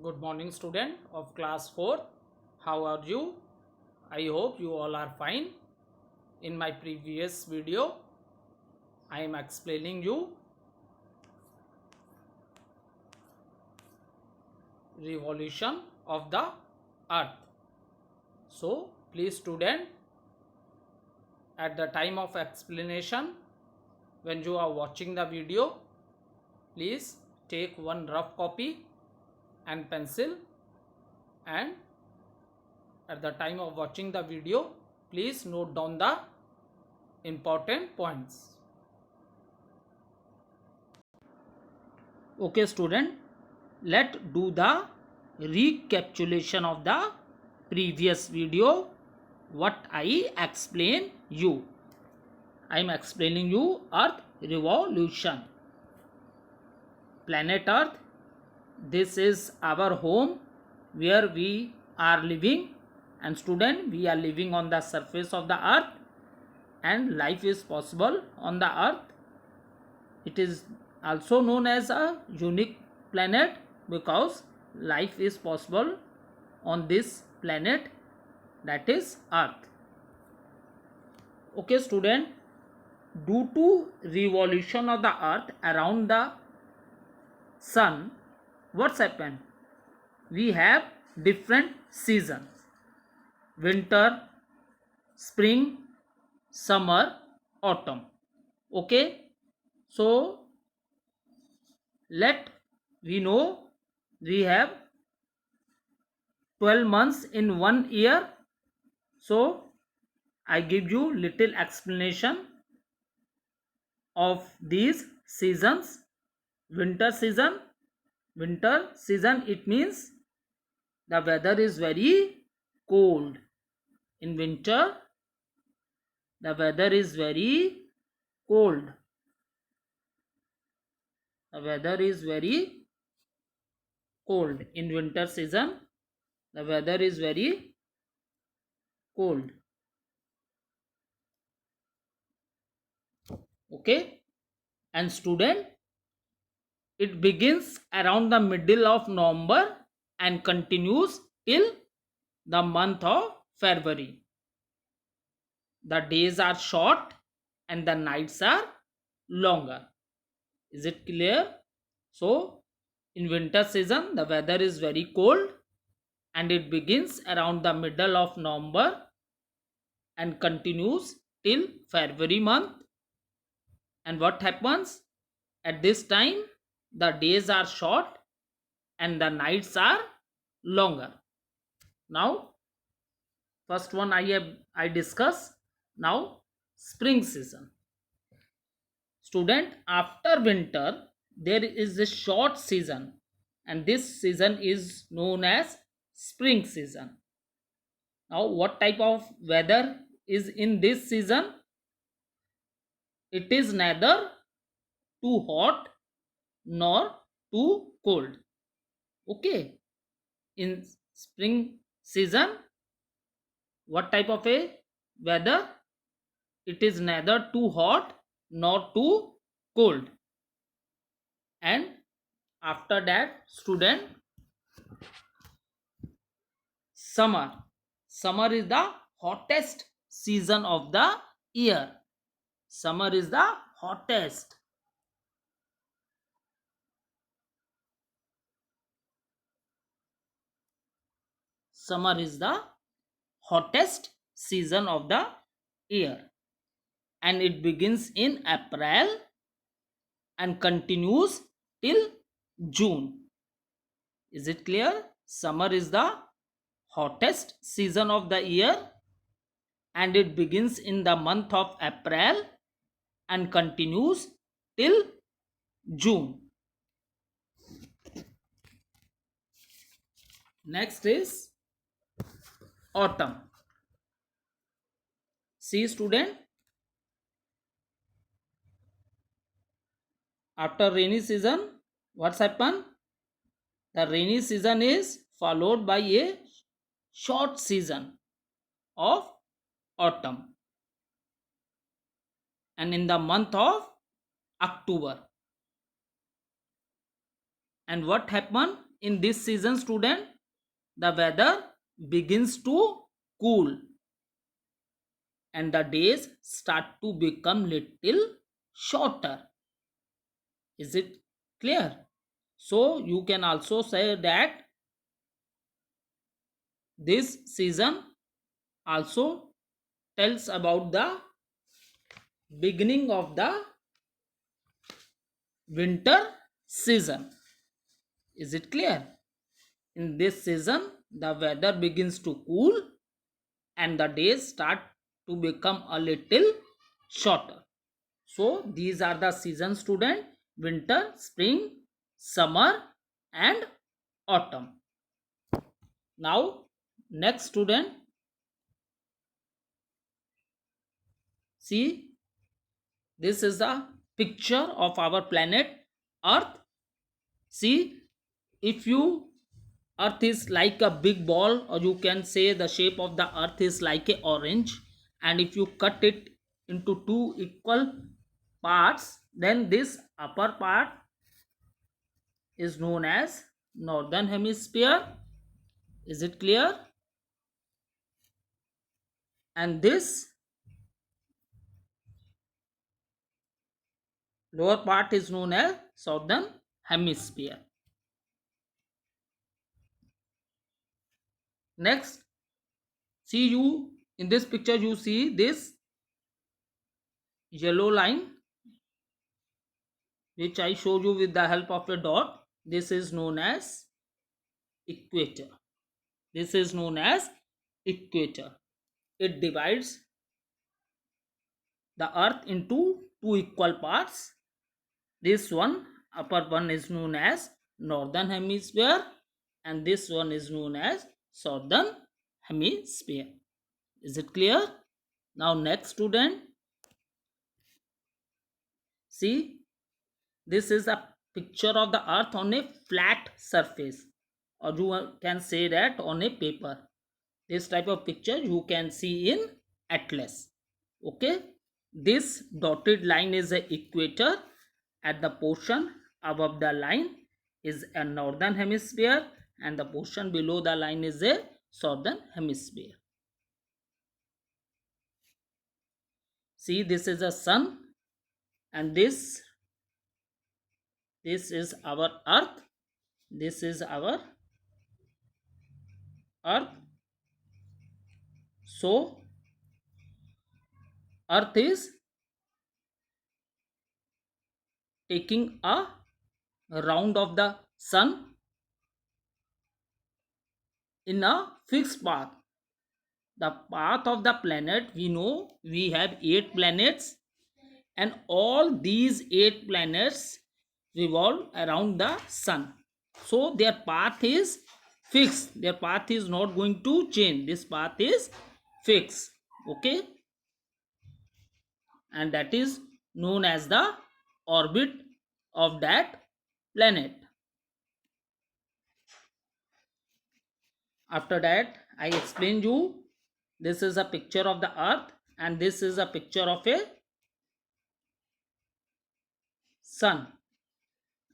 Good morning, student of class 4. How are you? I hope you all are fine. In my previous video, I am explaining you revolution of the earth. So, please student, at the time of explanation, when you are watching the video, please take one rough copy and pencil, and at the time of watching the video, please note down the important points. Okay student, let's do the recapitulation of the previous video what I explain you. I am explaining you earth revolution. Planet earth, this is our home where we are living, and student, we are living on the surface of the earth and life is possible on the earth. It is also known as a unique planet because life is possible on this planet, that is earth. Okay student, due to revolution of the earth around the sun, what's happened? We have different seasons: winter, spring, summer, autumn. Okay, so let we know we have 12 months in 1 year. So I give you little explanation of these seasons. Winter season, it means the weather is very cold. In winter, the weather is very cold. The weather is very cold. In winter season, the weather is very cold. Okay, and student, it begins around the middle of November and continues till the month of February. The days are short and the nights are longer. Is it clear? So in winter season, the weather is very cold and it begins around the middle of November and continues till February month. And what happens at this time? The days are short and the nights are longer. Now first one I discuss. Now spring season. Student, after winter there is a short season, and this season is known as spring season. Now what type of weather is in this season? It is neither too hot nor too cold. Okay, in spring season, what type of a weather? It is neither too hot nor too cold. And after that, student, summer is the hottest season of the year. Summer is the hottest. Summer is the hottest season of the year, and it begins in April and continues till June. Is it clear? Summer is the hottest season of the year and it begins in the month of April and continues till June. Next is autumn. See student, after rainy season, what's happened? The rainy season is followed by a short season of autumn, and in the month of October. And what happened? in this season, student, the weather begins to cool and the days start to become little shorter. Is it clear? So you can also say that this season also tells about the beginning of the winter season. Is it clear? In this season, the weather begins to cool and the days start to become a little shorter. So these are the seasons, student: winter, spring, summer, and autumn. Now, next, student, see, this is a picture of our planet Earth. See, if you earth is like a big ball, or you can say the shape of the earth is like a orange, and if you cut it into two equal parts, then this upper part is known as northern hemisphere. Is it clear? And this lower part is known as southern hemisphere. Next, see, you in this picture you see this yellow line which I showed you with the help of a dot. This is known as equator. This is known as equator. It divides the earth into two equal parts. This one, upper one, is known as northern hemisphere, and this one is known as southern hemisphere. Is it clear? Now next, student, see, this is a picture of the earth on a flat surface, or you can say that on a paper. This type of picture you can see in atlas. Okay, this dotted line is a equator. At the portion above the line is a northern hemisphere, and the portion below the line is a southern hemisphere. See, this is a sun, and this is our earth. This is our earth. So earth is taking a round of the sun in a fixed path. The path of the planet, we know we have 8 planets, and all these 8 planets revolve around the sun. So their path is fixed. Their path is not going to change. This path is fixed. Okay, and that is known as the orbit of that planet. After that, I explain you, this is a picture of the earth and this is a picture of a sun,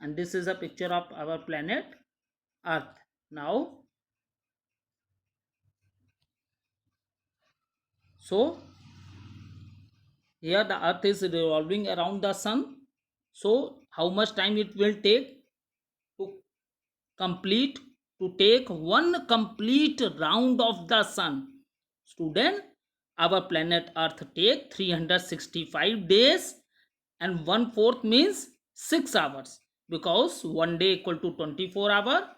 and this is a picture of our planet earth. Now, so here the earth is revolving around the sun. So how much time it will take to complete, to take one complete round of the sun? Student, our planet earth take 365 days, and 1/4 means 6 hours, because one day equal to 24 hour.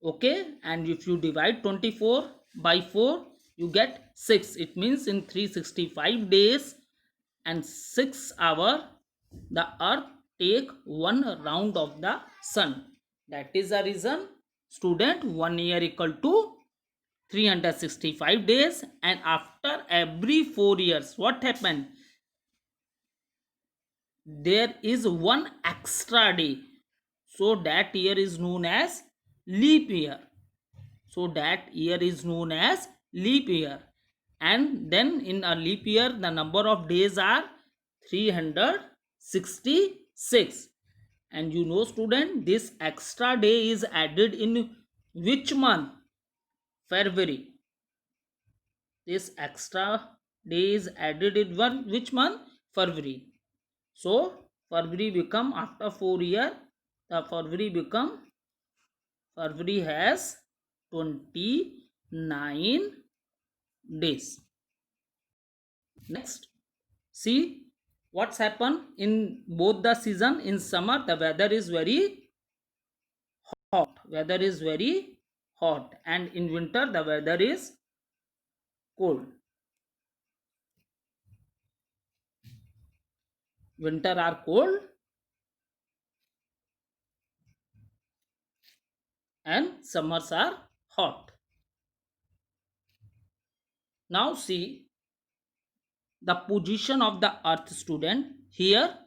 Okay, and if you divide 24 by 4, you get 6. It means in 365 days and 6 hour, the earth take one round of the sun. That is the reason, student, 1 year equal to 365 days, and after every 4 years, what happened? There is one extra day, so that year is known as leap year. So that year is known as leap year, and then in a leap year the number of days are 366, And you know student, this extra day is added in which month? February. This extra day is added in which month? February. So February become after 4 years. The February has 29 days. Next, see what's happened in both the season. In summer, the weather is very hot. Weather is very hot, and in winter, the weather is cold. Winter are cold and summers are hot. Now see the position of the earth student. Here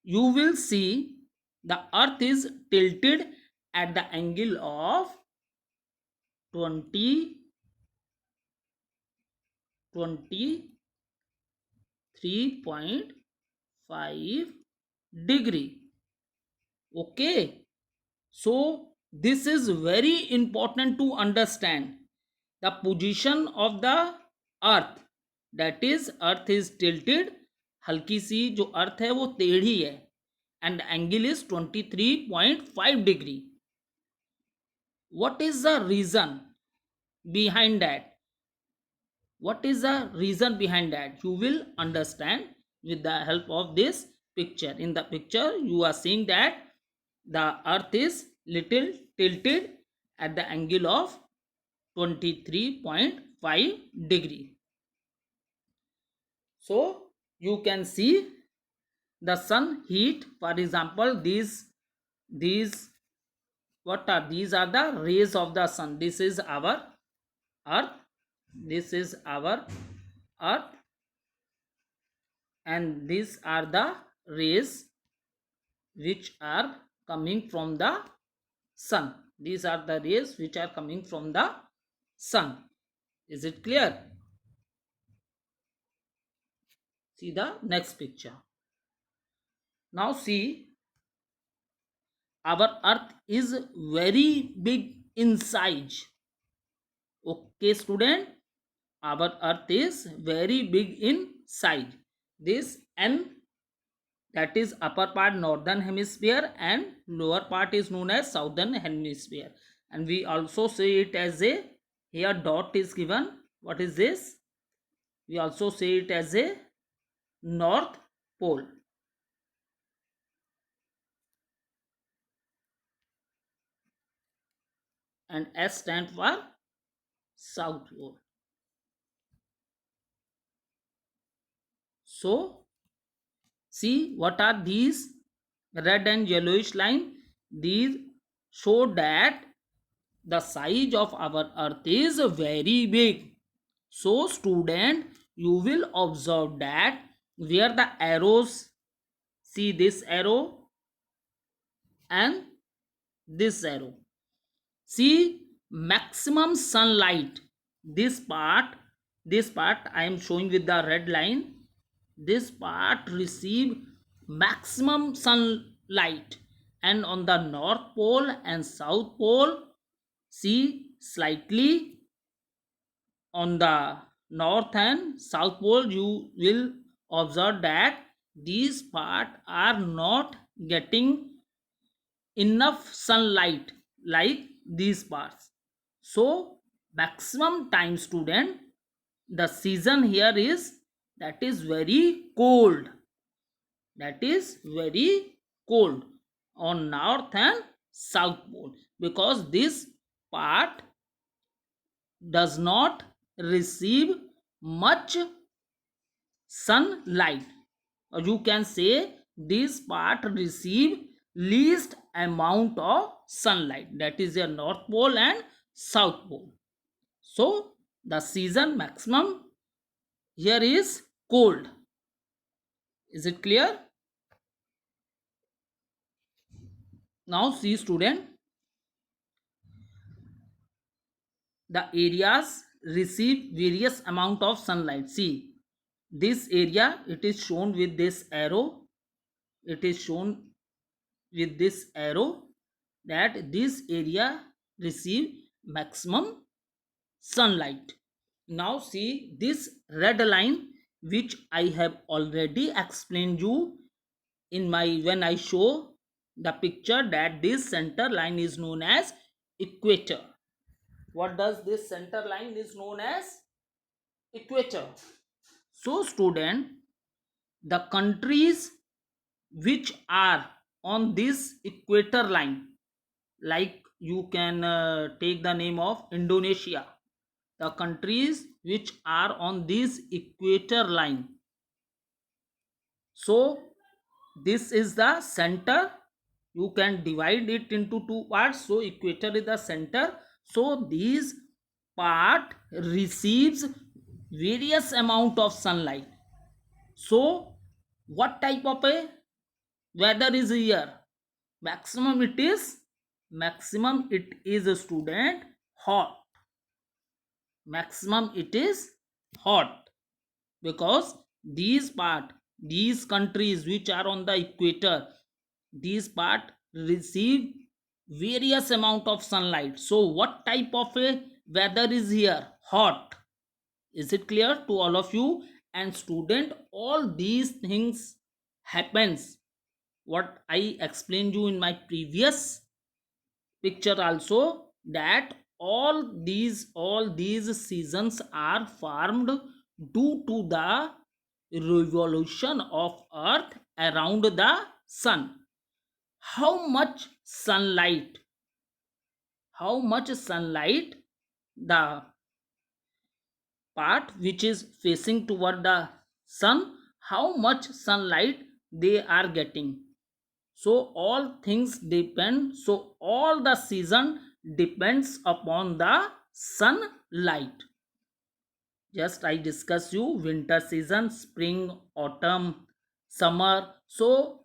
you will see the earth is tilted at the angle of 20 23.5 degree. Okay, so this is very important to understand the position of the earth. That is, earth is tilted, हल्की सी जो अर्थ है वो टेढ़ी है, and angle is 23.5 degree. What is the reason behind that? What is the reason behind that? You will understand with the help of this picture. In the picture you are seeing that the earth is little tilted at the angle of 23.5 degree. So you can see the sun heat. For example, these what are these? Are the rays of the sun. This is our earth. This is our earth, and these are the rays which are coming from the sun. These are the rays which are coming from the sun. Is it clear? See the next picture. Now see, our earth is very big in size. Okay student, our earth is very big in size. This n, that is upper part northern hemisphere, and lower part is known as southern hemisphere. And we also say it as a, here dot is given. What is this? We also say it as a north pole. And S stand for south pole. So see, what are these red and yellowish line? These show that the size of our earth is very big. So student, you will observe that where the arrows, see this arrow and this arrow, see maximum sunlight. This part I am showing with the red line. This part receive maximum sunlight, and on the north pole and south pole, see slightly on the north and south pole, you will observe that these parts are not getting enough sunlight like these parts. So maximum time student, the season here is, that is very cold. That is very cold on north and south pole, because this part does not receive much sunlight, or you can say this part receive least amount of sunlight. That is your north pole and south pole. So the season maximum here is cold. Is it clear? Now see student, the areas receive various amount of sunlight. See this area, it is shown with this arrow. It is shown with this arrow that this area receive maximum sunlight. Now see this red line which I have already explained you in my when I show the picture that this center line is known as equator. What does this center line is known as? Equator. So student, the countries which are on this equator line, like you can take the name of Indonesia, the countries which are on this equator line. So this is the center. You can divide it into two parts. So equator is the center. So this part receives various amount of sunlight. So what type of a weather is here? Maximum it is, maximum it is a student hot. Maximum it is hot, because these countries which are on the equator, these part receive various amount of sunlight. So what type of a weather is here? Hot. Is it clear to all of you? And student, all these things happens what I explained you in my previous picture also, that all these seasons are formed due to the revolution of earth around the sun. how much sunlight how much sunlight the part which is facing toward the sun, how much sunlight they are getting. So all things depend, so all the season depends upon the sunlight. Just I discuss you winter season, spring, autumn, summer. So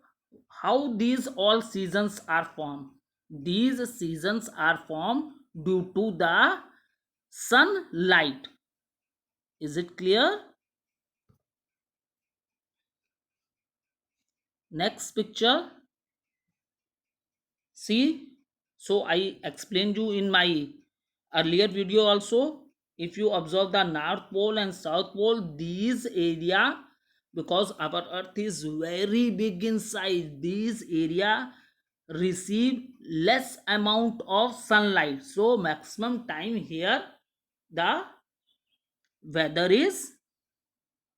how these all seasons are formed? These seasons are formed due to the sunlight. Is it clear? Next picture. See, so I explained you in my earlier video also. If you observe the North Pole and South Pole, these area, because our Earth is very big in size, these area receive less amount of sunlight. So maximum time here the weather is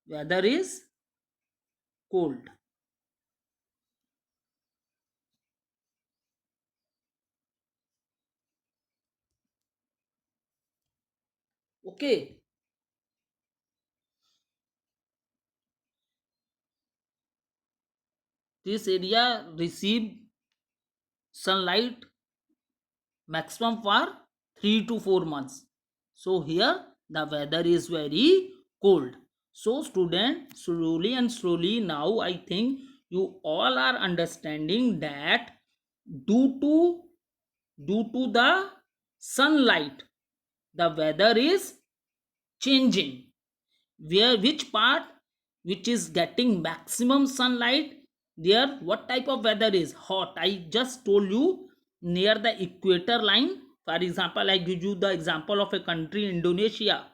weather is cold. Okay. This area receive sunlight maximum for 3 to 4 months. So here the weather is very cold. So student, slowly and slowly now I think you all are understanding that due to the sunlight, the weather is changing. Where which part which is getting maximum sunlight, there what type of weather is? Hot. I just told you, near the equator line. For example, I give you the example of a country, Indonesia.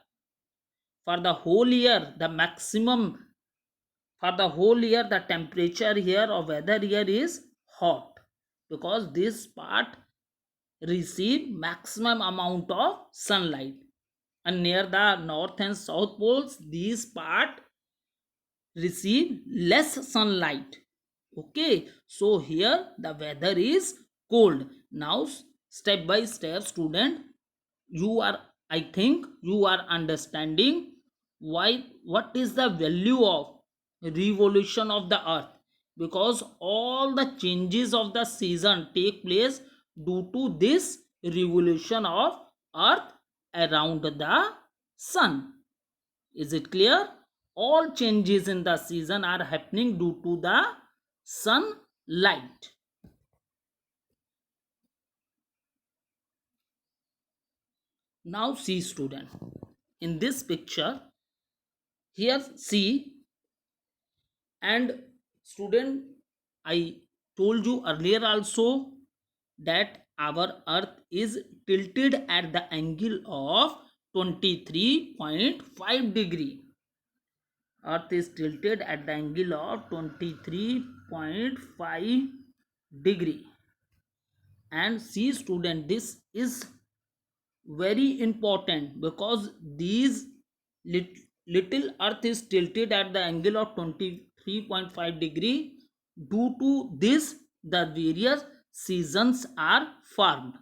For the whole year, the maximum, for the whole year, the temperature here or weather here is hot, because this part receive maximum amount of sunlight. And near the north and south poles, these part receive less sunlight. Okay, so here the weather is cold. Now step by step student, you are, I think you are understanding why, what is the value of revolution of the earth. Because all the changes of the season take place due to this revolution of earth around the sun. Is it clear? All changes in the season are happening due to the sunlight. Now see student, in this picture, here see, and student, I told you earlier also that our earth is tilted at the angle of 23.5 degree. Earth is tilted at the angle of 23.5 degree. And see student, this is very important because these little earth is tilted at the angle of 23.5 degree. Due to this, the various seasons are formed.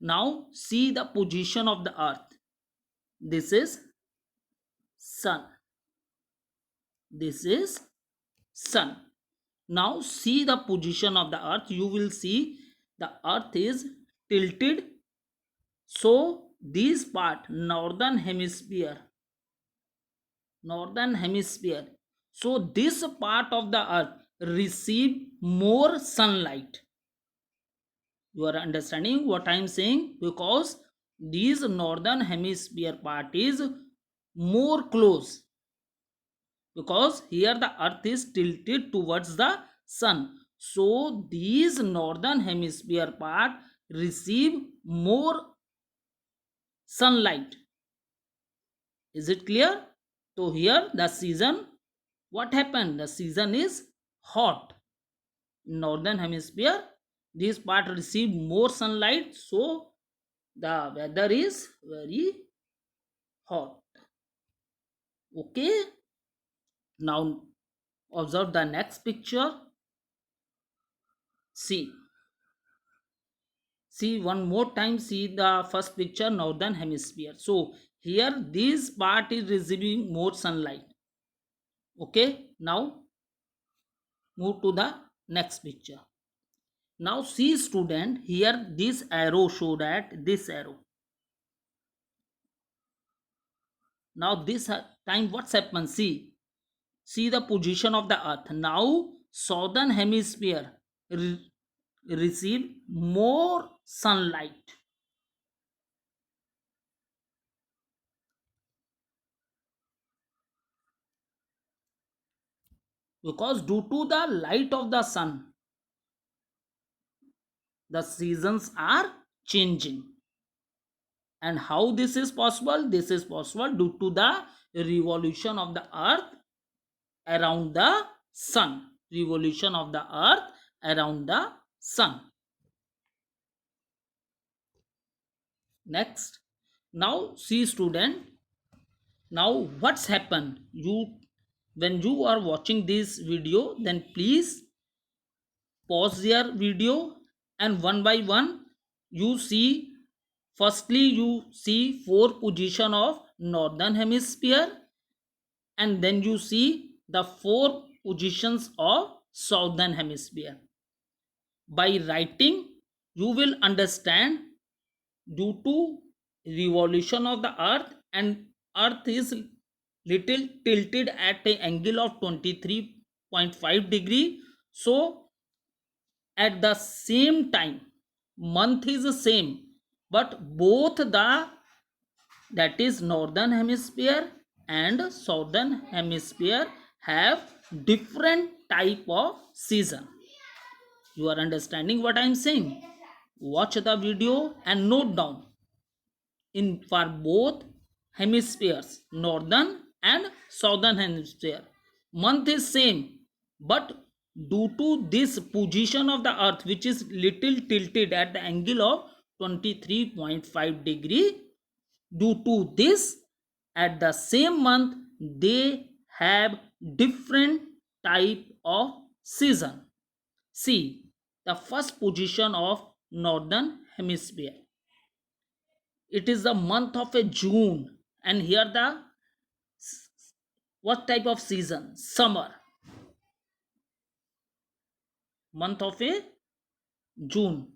Now see the position of the earth. This is sun. This is sun. Now see the position of the earth. You will see the earth is tilted. So this part, northern hemisphere, so this part of the earth receive more sunlight. You are understanding what I am saying? Because this northern hemisphere part is more close, because here the earth is tilted towards the sun, so these northern hemisphere part receive more sunlight. Is it clear? So here the season, what happened, the season is hot. Northern hemisphere, this part receive more sunlight, so the weather is very hot. Okay, now observe the next picture. See one more time, see the first picture, northern hemisphere. So here this part is receiving more sunlight. Okay, now move to the next picture. Now see student, here this arrow show that this arrow. Now this time what's happened, see the position of the earth. Now southern hemisphere receive more sunlight, because due to the light of the sun, the seasons are changing. And how this is possible? This is possible due to the revolution of the earth around the sun. Revolution of the earth around the sun. Next, now see student, now what's happened, you when you are watching this video, then please pause your video, and one by one you see. Firstly, you see four position of northern hemisphere, and then you see the four positions of southern hemisphere. By writing, you will understand due to revolution of the earth, and earth is little tilted at an angle of 23.5 degree. So at the same time, month is the same, but both the, that is northern hemisphere and southern hemisphere, have different type of season. You are understanding what I am saying? Watch the video and note down. In for both hemispheres, northern and southern hemisphere, month is same, but due to this position of the earth which is little tilted at the angle of 23.5 degree, due to this, at the same month they have different type of season. See the first position of northern hemisphere, it is the month of a June, and here the what type of season? Summer. Month of a June,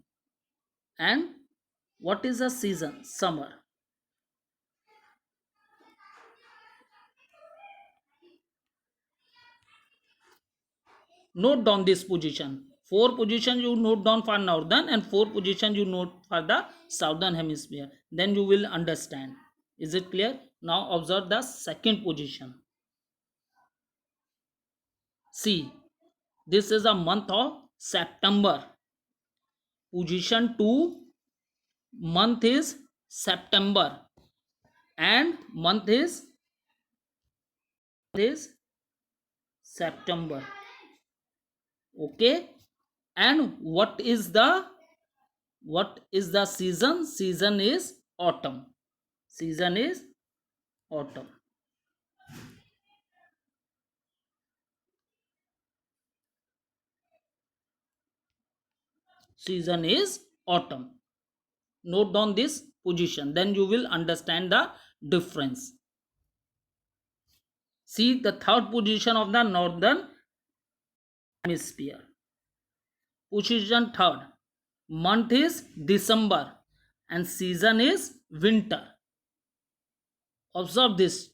and what is the season? Summer. Note down this position. Four position you note down for northern, and four position you note for the southern hemisphere. Then you will understand. Is it clear? Now observe the second position. See, this is a month of September. Position 2, month is September, and month is September. Okay. And what is the season? Season is autumn. Season is autumn. Season is autumn. Note down this position, then you will understand the difference. See the third position of the northern hemisphere. Position third, month is December and season is winter. Observe this,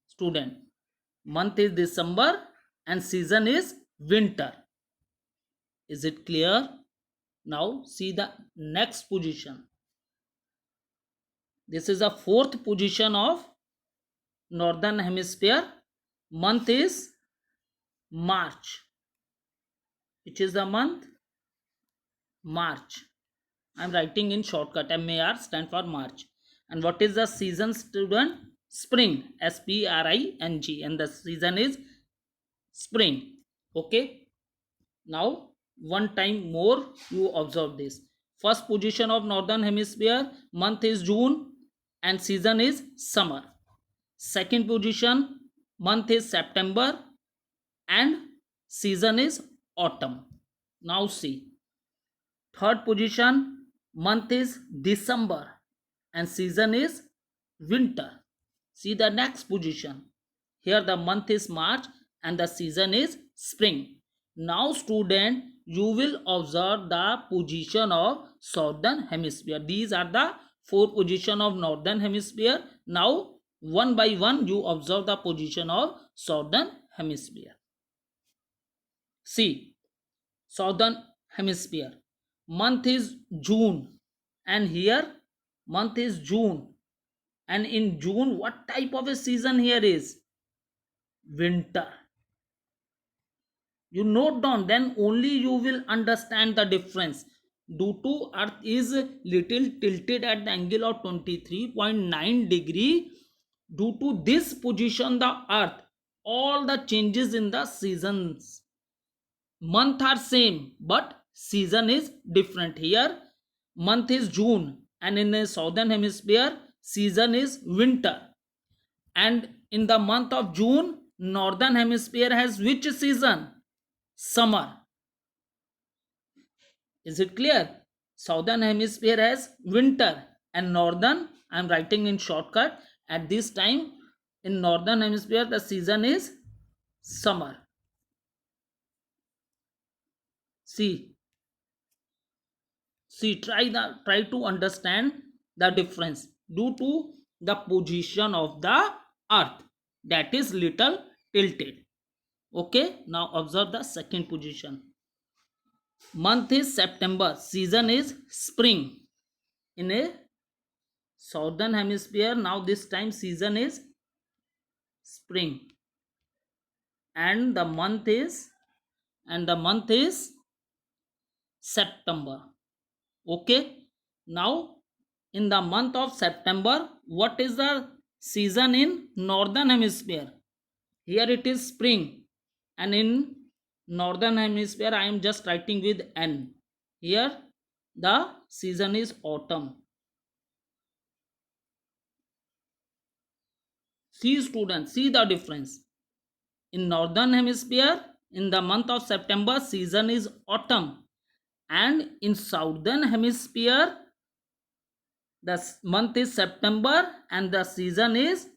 student. Month is December and season is winter. Is it clear? Now see the next position. This is the fourth position of northern hemisphere. Month is March. Which is the month? March. I am writing in shortcut. MAR stand for March. And what is the season, student? Spring. SPRING. And the season is spring. Okay. Now one time more you observe this. First position of northern hemisphere, month is June and season is summer. Second position, month is September and season is autumn. Now see. Third position, month is December and season is winter. See the next position. Here the month is March and the season is spring. Now student, you will observe the position of southern hemisphere. These are the four position of northern hemisphere. Now one by one you observe the position of southern hemisphere. See, southern hemisphere, month is June, and here month is June, and in June what type of a season here is? Winter. You note down, then only you will understand the difference. Due to earth is little tilted at the angle of 23.9 degree, due to this position the earth, all the changes in the seasons, month are same but season is different. Here month is June and in the southern hemisphere season is winter. And in the month of June, northern hemisphere has which season? Summer. Is it clear? Southern hemisphere has winter and northern, I am writing in shortcut, at this time in northern hemisphere the season is summer. See, try to understand the difference due to the position of the earth, that is little tilted. Okay, now observe the second position. Month is September, season is spring. In a southern hemisphere now this time season is spring, and the month is September. Okay. Now in the month of September, what is the season in northern hemisphere? Here it is spring, and in northern hemisphere I am just writing with N. Here the season is autumn. See students, see the difference. In northern hemisphere in the month of September season is autumn, and in southern hemisphere the month is September and the season is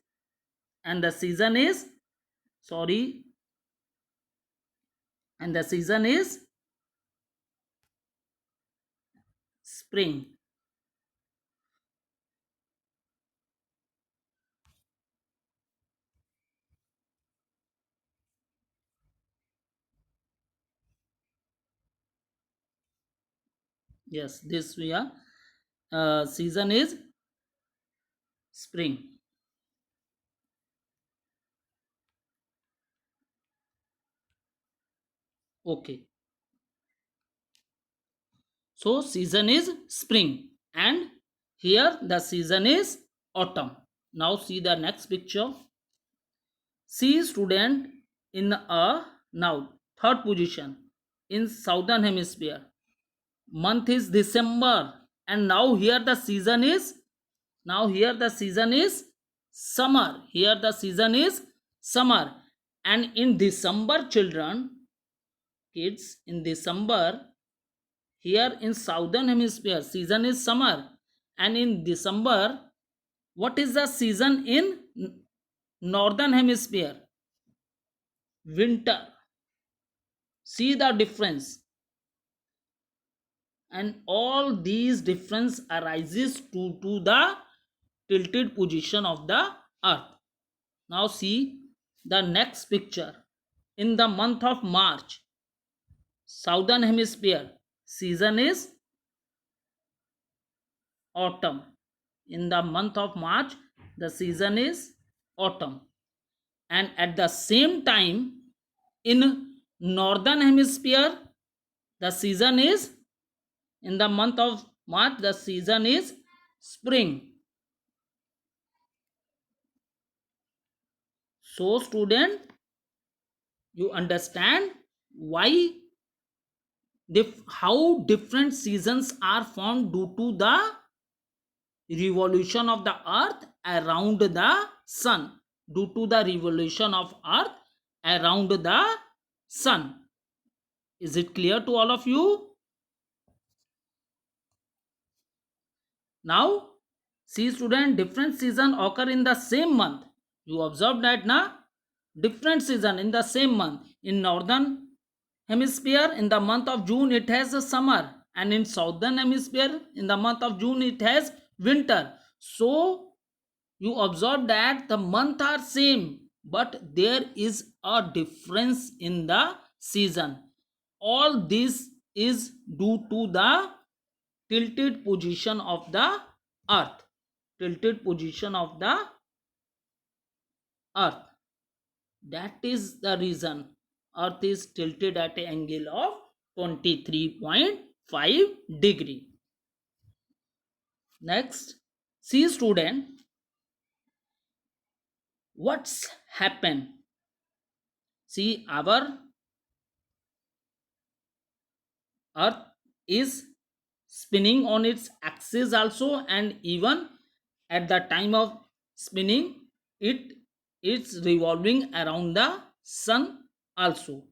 sorry and the season is spring. Yes, this we are season is spring. Okay. So season is spring, and here the season is autumn. Now see the next picture. See student, in a now third position in southern hemisphere. Month is December, and now here the season is summer. Here the season is summer, and in December, children, kids, in December, here in southern hemisphere season is summer, and in December, what is the season in northern hemisphere? Winter. See the difference, and all these difference arises due to the tilted position of the earth. Now see the next picture. In the month of March, southern hemisphere season is autumn. In the month of March, the season is autumn, and at the same time in northern hemisphere the season is, in the month of March, the season is spring. So student, you understand why how different seasons are formed due to the revolution of the earth around the sun. Due to the revolution of earth around the sun. Is it clear to all of you? Now see student, different season occur in the same month. You observe that na, different season in the same month. In northern hemisphere, in the month of June, it has a summer, and in southern hemisphere, in the month of June, it has winter. So you observe that the months are same, but there is a difference in the season. All this is due to the tilted position of the earth. Tilted position of the earth. That is the reason earth is tilted at an angle of 23.5 degree. Next, see student, what's happened. See, our earth is spinning on its axis also, and even at the time of spinning, it's revolving around the sun also.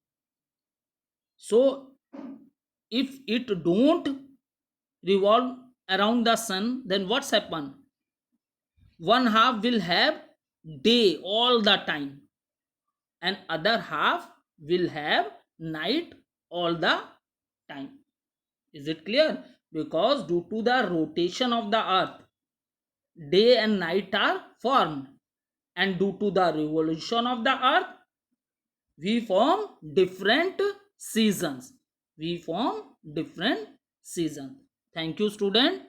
So if it don't revolve around the sun, then what's happen? One half will have day all the time, and other half will have night all the time. Is it clear? Because due to the rotation of the earth, day and night are formed, and due to the revolution of the earth, we form different seasons. We form different seasons. Thank you student.